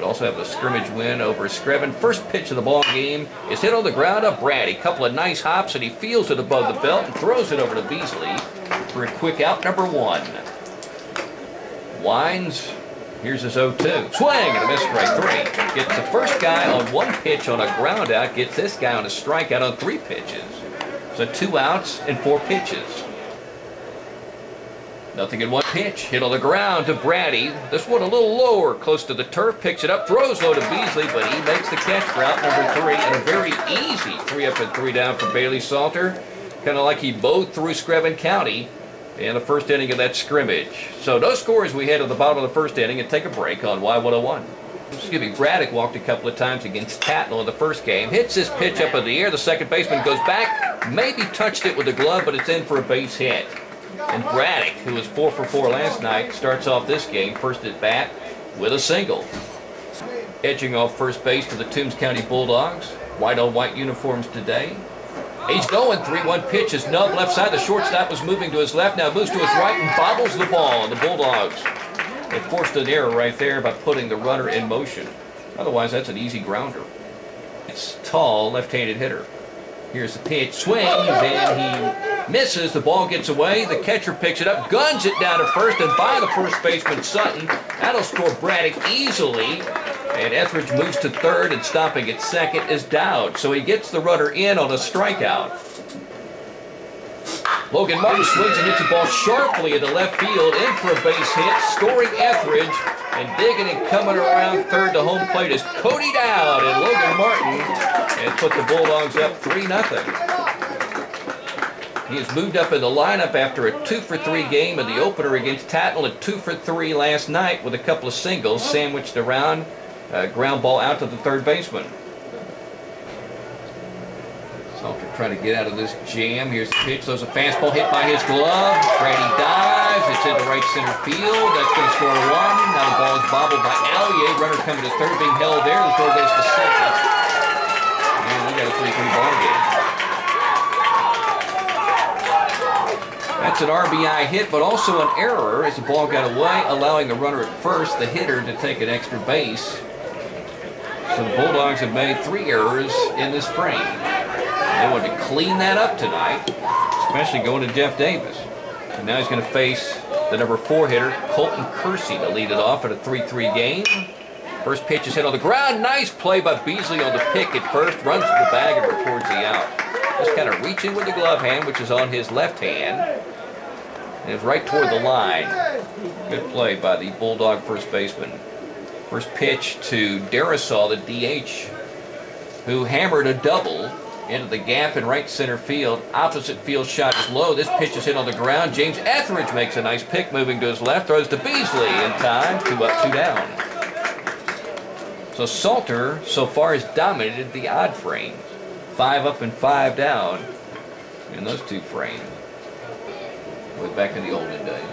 but also have a scrimmage win over Screven. First pitch of the ball game is hit on the ground up Braddy. Couple of nice hops, and he fields it above the belt and throws it over to Beasley for a quick out, number 1. Winds, here's his 0-2. Swing and a miss, strike 3. Gets the first guy on 1 pitch on a ground out, gets this guy on a strikeout on 3 pitches. So 2 outs and 4 pitches. Nothing in 1 pitch. Hit on the ground to Braddy. This one a little lower, close to the turf. Picks it up, throws low to Beasley, but he makes the catch for out number 3. And a very easy 3 up and 3 down for Bailey Salter. Kind of like he bowed through Screven County in the first inning of that scrimmage. So no scores we had at the bottom of the first inning, and take a break on Y101. Excuse me, Braddock walked a couple of times against Tattnall in the first game. Hits this pitch up in the air. The second baseman goes back. Maybe touched it with a glove, but it's in for a base hit. And Braddock, who was 4 for 4 last night, starts off this game, first at bat, with a single. Edging off first base for the Toombs County Bulldogs. White on white uniforms today. He's going. 3-1 pitch is nubbed left side. The shortstop was moving to his left. Now moves to his right and bobbles the ball. And the Bulldogs, they forced an error right there by putting the runner in motion. Otherwise, that's an easy grounder. It's tall, left-handed hitter. Here's the pitch. Swings, and he misses. The ball gets away. The catcher picks it up, guns it down to first, and by the first baseman, Sutton. That'll score Braddock easily. And Ethredge moves to third, and stopping at second is Dawgs. So he gets the runner in on a strikeout. Logan Martin swings and hits the ball sharply into left field, in for a base hit, scoring Ethredge. And digging and coming around third to home plate is Cody Dowd and Logan Martin, and put the Bulldogs up 3-0. He has moved up in the lineup after a 2 for 3 game in the opener against Tattnall, and 2 for 3 last night with a couple of singles sandwiched around. Ground ball out to the third baseman. Salter trying to get out of this jam. Here's the pitch. There's a fastball hit by his glove. Braddy dives. It's into right center field. That's going to score a run. Now the ball is bobbled by Allier. Runner coming to third, being held there. The throw goes to second. And we got a 3-3 ball game. That's an RBI hit, but also an error as the ball got away, allowing the runner at first, the hitter, to take an extra base. So the Bulldogs have made 3 errors in this frame. They want to clean that up tonight, especially going to Jeff Davis. And now he's going to face the number 4 hitter, Colton Kersey, to lead it off in a 3-3 game. First pitch is hit on the ground. Nice play by Beasley on the pick at first. Runs to the bag and records the out. Just kind of reaching with the glove hand, which is on his left hand. And it's right toward the line. Good play by the Bulldog first baseman. First pitch to Darasol, the DH, who hammered a double into the gap in right center field. Opposite field shot is low. This pitch is hit on the ground. James Ethredge makes a nice pick, moving to his left. Throws to Beasley in time. 2 up, 2 down. So Salter so far has dominated the odd frames. 5 up and 5 down in those 2 frames. Way back in the olden days.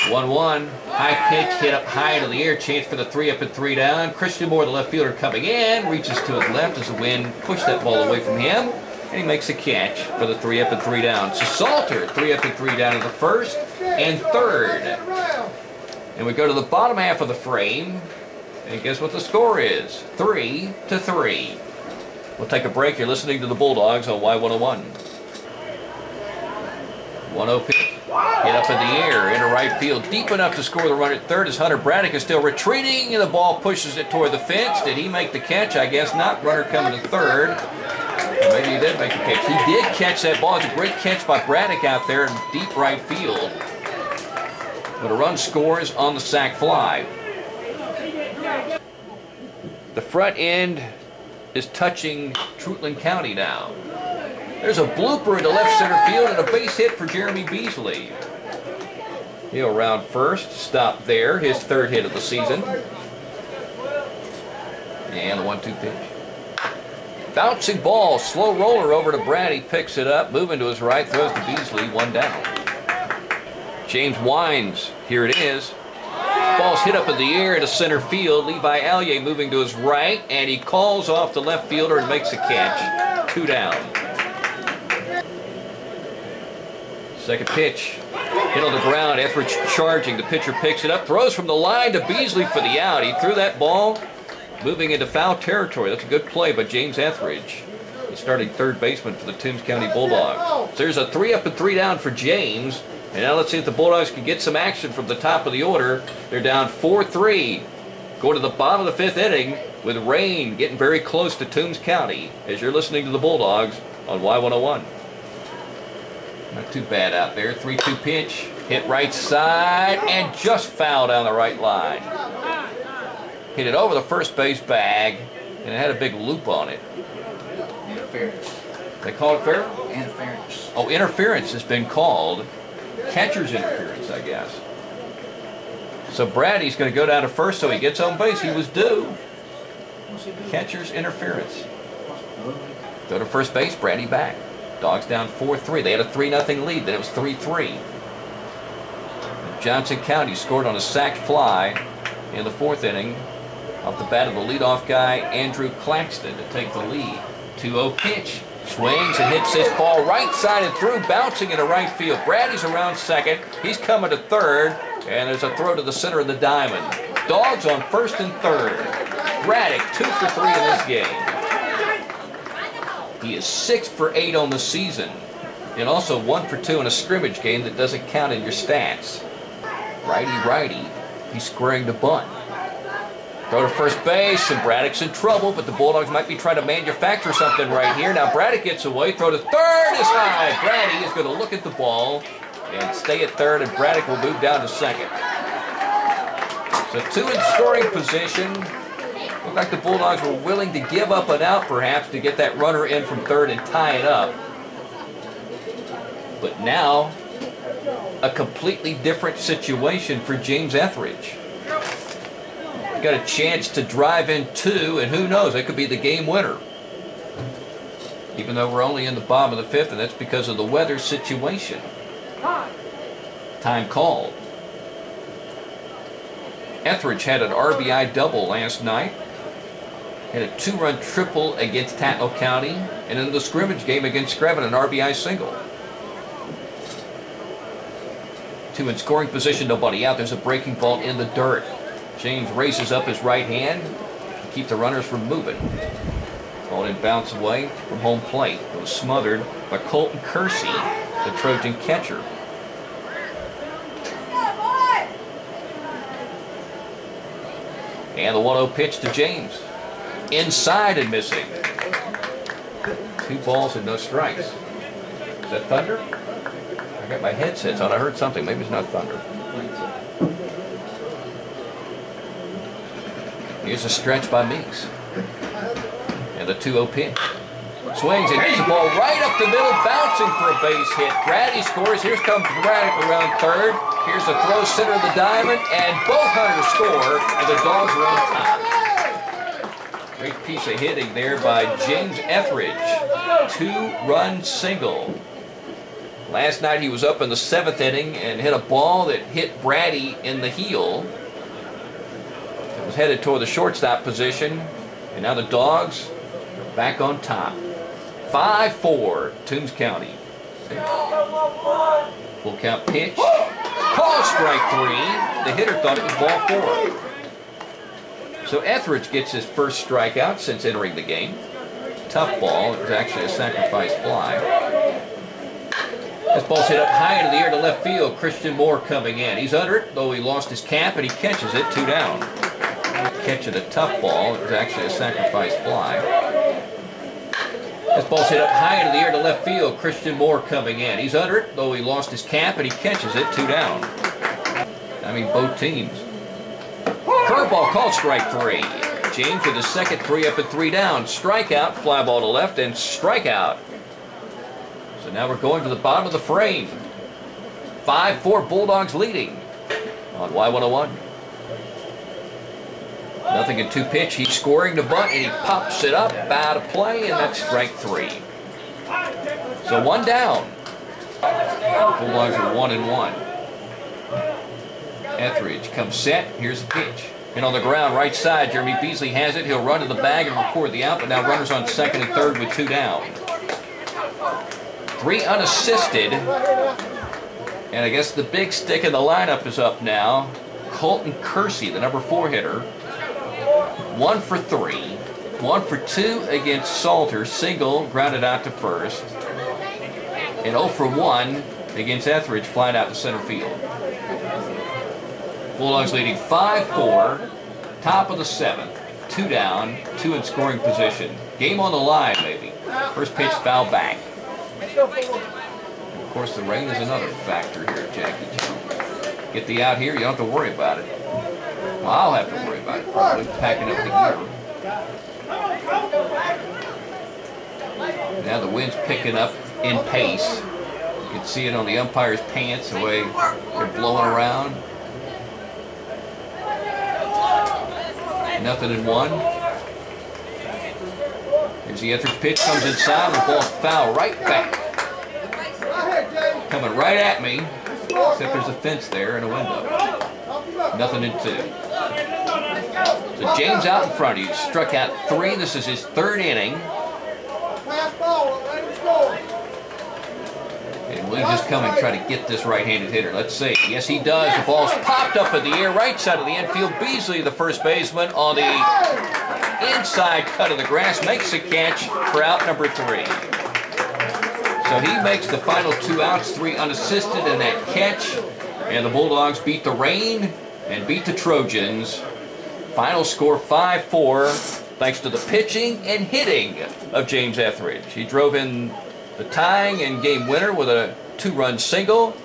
1-1. High pitch hit up high into the air. Chance for the 3 up and 3 down. Christian Moore, the left fielder, coming in. Reaches to his left as the wind pushed that ball away from him. And he makes a catch for the 3 up and 3 down. So Salter, 3 up and 3 down in the first and third. And we go to the bottom half of the frame. And guess what the score is? 3-3. We'll take a break. You're listening to the Bulldogs on Y101. 1-0 pitch. Hit up in the air into right field. Deep enough to score the run at third as Hunter Braddock is still retreating, and the ball pushes it toward the fence. Did he make the catch? I guess not. Runner coming to third. Well, maybe he did make the catch. He did catch that ball. It's a great catch by Braddock out there in deep right field. But a run scores on the sac fly. The front end is touching Trojan County now. There's a blooper into left center field and a base hit for Jeremy Beasley. He'll round first, stop there, his 3rd hit of the season. And the 1-2 pitch. Bouncing ball, slow roller over to Braddy, picks it up, moving to his right, throws to Beasley, 1 down. James Wines, here it is. Ball's hit up in the air into center field. Levi Allier moving to his right, and he calls off the left fielder and makes a catch. 2 down. Second pitch Hit on the ground, Ethredge charging. The pitcher picks it up, throws from the line to Beasley for the out. He threw that ball moving into foul territory. That's a good play by James Ethredge. He's starting third baseman for the Toombs County Bulldogs. So there's a 3 up and 3 down for James. And now let's see if the Bulldogs can get some action from the top of the order. They're down 4-3. Going to the bottom of the 5th inning with rain getting very close to Toombs County as you're listening to the Bulldogs on Y101. Not too bad out there. 3-2 pitch. Hit right side and just foul down the right line. Hit it over the first base bag and it had a big loop on it. Interference. They call it fair? Interference. Oh, interference has been called. Catcher's interference, I guess. So Braddy's going to go down to first so he gets on base. He was due. Catcher's interference. Go to first base, Braddy back. Dawgs down 4-3. They had a 3-0 lead. Then it was 3-3. Johnson County scored on a sacked fly in the 4th inning off the bat of the leadoff guy, Andrew Claxton, to take the lead. 2-0 pitch. Swings and hits this ball right side and through, bouncing into right field. Braddy's around second. He's coming to third. And there's a throw to the center of the diamond. Dawgs on first and third. Braddock 2 for 3 in this game. He is 6 for 8 on the season. And also 1 for 2 in a scrimmage game that doesn't count in your stats. Righty. He's squaring to bunt. Throw to first base, and Braddock's in trouble, but the Bulldogs might be trying to manufacture something right here. Now Braddock gets away. Throw to third is high. Braddy is going to look at the ball and stay at third, and Braddock will move down to second. So 2 in scoring position. Looked like the Bulldogs were willing to give up an out, perhaps, to get that runner in from third and tie it up. But now, a completely different situation for James Ethredge. Got a chance to drive in 2, and who knows, it could be the game winner. Even though we're only in the bottom of the 5th, and that's because of the weather situation. Time called. Ethredge had an RBI double last night. Had a 2-run triple against Tattnall County. And in the scrimmage game against Screven, an RBI single. 2 in scoring position, nobody out. There's a breaking ball in the dirt. James raises up his right hand to keep the runners from moving. Ball didn't bounce away from home plate. It was smothered by Colton Kersey, the Trojan catcher. And the 1-0 pitch to James. Inside and missing. 2 balls and no strikes. Is that thunder? I got my headsets on. I heard something. Maybe it's not thunder. Here's a stretch by Meeks. And the 2-0 pitch. Swings and hits the ball right up the middle, bouncing for a base hit. Braddy scores. Here comes Braddock around third. Here's the throw, center of the diamond, and both Hunters score, and the Dawgs are on top. Great piece of hitting there by James Ethredge. 2-run single. Last night he was up in the 7th inning and hit a ball that hit Braddy in the heel. It was headed toward the shortstop position, and now the Dawgs are back on top. 5-4, Toombs County. Full count pitch. Call strike 3. The hitter thought it was ball 4. So Ethredge gets his first strikeout since entering the game. Tough ball. It was actually a sacrifice fly. This ball's hit up high into the air to left field. Christian Moore coming in. He's under it, though he lost his cap, and he catches it 2 down. Catching a tough ball. It was actually a sacrifice fly. This ball's hit up high into the air to left field. Christian Moore coming in. He's under it, though he lost his cap, and he catches it 2 down. I mean, both teams. Curveball called strike 3. James with his second 3 up and 3 down. Strikeout, fly ball to left, and strikeout. So now we're going to the bottom of the frame. 5-4 Bulldogs leading on Y101. Nothing in 2 pitch. He's scoring the bunt, and he pops it up out of play, and that's strike 3. So 1 down. Bulldogs are 1-1. Ethredge comes set. Here's the pitch. And on the ground, right side, Jeremy Beasley has it. He'll run to the bag and record the out, but now runners on second and third with 2 down. 3 unassisted And I guess the big stick in the lineup is up now. Colton Kersey, the number 4 hitter. 1 for 3. 1 for 2 against Salter. Single, grounded out to first. And 0 for 1 against Ethredge, flying out to center field. Bulldogs leading 5-4. Top of the 7th. 2 down, 2 in scoring position. Game on the line, maybe. First pitch, foul back. Of course, the rain is another factor here at Jacky Jones. Get the out here, you don't have to worry about it. Well, I'll have to worry about it, probably packing up the gear. Now the wind's picking up in pace. You can see it on the umpire's pants, the way they're blowing around. Nothing in 1. Here's the Ethredge pitch, comes inside, and the ball's foul right back. Coming right at me, except there's a fence there and a window. Nothing in 2. So James out in front. He struck out 3. This is his 3rd inning. And will he just come and try to get this right-handed hitter? Let's see. Yes, he does. The ball's popped up in the air, right side of the infield. Beasley, the first baseman, on the inside cut of the grass, makes the catch for out number 3. So he makes the final 2 outs, 3 unassisted in that catch. And the Bulldogs beat the rain and beat the Trojans. Final score 5-4, thanks to the pitching and hitting of James Ethredge. He drove in the tying and game winner with a 2-run single,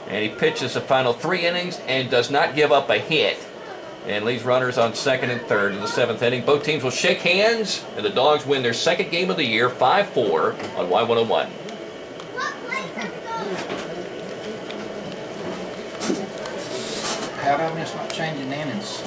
and he pitches the final 3 innings and does not give up a hit, and leaves runners on 2nd and 3rd in the 7th inning. Both teams will shake hands, and the Dogs win their 2nd game of the year, 5-4 on Y101. How did I miss not changing innings?